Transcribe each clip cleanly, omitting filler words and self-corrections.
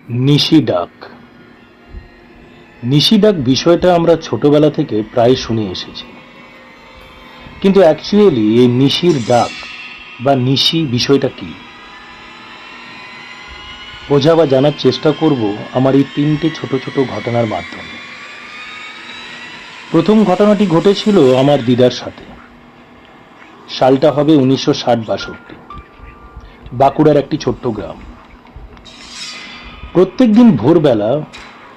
নিশি ডাক। নিশি ডাক বিষয়টা আমরা ছোটবেলা থেকে প্রায় শুনে এসেছি, কিন্তু অ্যাকচুয়ালি এই নিশির ডাক বা নিশি বিষয়টা কি বোঝা বা জানার চেষ্টা করব আমার এই তিনটে ছোট ছোট ঘটনার মাধ্যমে। প্রথম ঘটনাটি ঘটেছিল আমার দিদার সাথে। সালটা হবে 1960-62। বাঁকুড়ার একটি ছোট্ট গ্রাম। প্রত্যেকদিন ভোরবেলা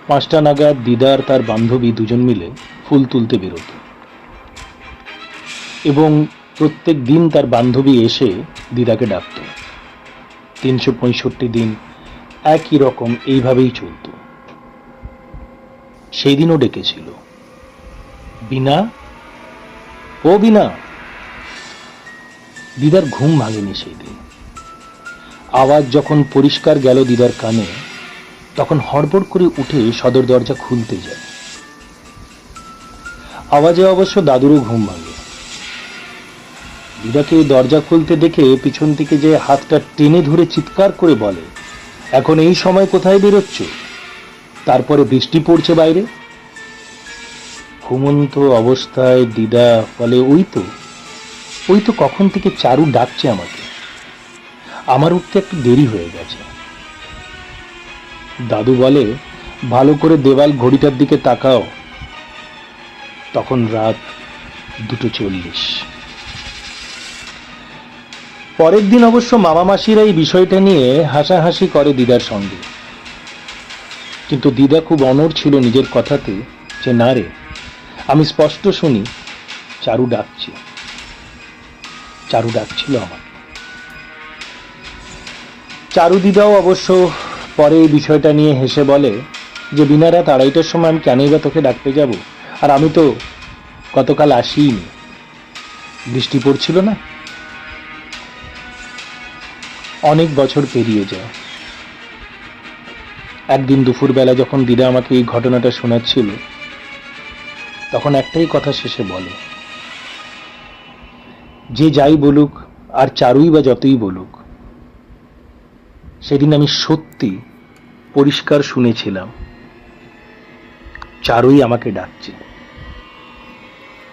5টা নাগাদ দিদার তার বান্ধবী দুজন মিলে ফুল তুলতে বেরোত, এবং প্রত্যেক দিন তার বান্ধবী এসে দিদাকে ডাকত। 365 দিন একই রকম এইভাবেই চলত। সেই দিনও ডেকেছিল, বিনা, ও বিনা। দিদার ঘুম ভাঙেনি সেই দিন। আওয়াজ যখন পরিষ্কার গেল দিদার কানে, তখন হড়বড় করে উঠে সদর দরজা খুলতে যায়। আওয়াজে অবশ্য দাদুরও ঘুম ভাঙে। দিদাকে দরজা খুলতে দেখে পিছন থেকে যে হাতটা টেনে ধরে চিৎকার করে বলে, এখন এই সময় কোথায় বেরোচ্ছ? তারপরে বৃষ্টি পড়ছে বাইরে। ঘুমন্ত অবস্থায় দিদা বলে, ওই তো কখন থেকে চারু ডাকছে আমাকে, আমার উঠতে একটু দেরি হয়ে গেছে। দাদু বলে, ভালো করে দেওয়াল ঘড়িটার দিকে তাকাও। তখন রাত 2:40। পরের দিন অবশ্য মামা মাসিরা এই বিষয়টা নিয়ে হাসাহাসি করে দিদার সঙ্গে, কিন্তু দিদা খুব অনড় ছিল নিজের কথাতে যে না রে, আমি স্পষ্ট শুনি চারু ডাকছিল আমাকে। চারু দিদাও অবশ্য পরে এই বিষয়টা নিয়ে হেসে বলে যে বিনা, রাত 2:30টার সময় আমি কেনই বা তোকে ডাকতে যাব, আর আমি তো গতকাল আসিনি, বৃষ্টি পড়ছিল না। অনেক বছর পেরিয়ে যায়। একদিন দুপুরবেলা যখন দিদা আমাকে এই ঘটনাটা শোনাচ্ছিল, তখন একটাই কথা শেষে বলে, যে যাই বলুক আর চারুই বা যতই বলুক, সেদিন আমি সত্যি পরিষ্কার শুনেছিলাম চারুই আমাকে ডাকছে।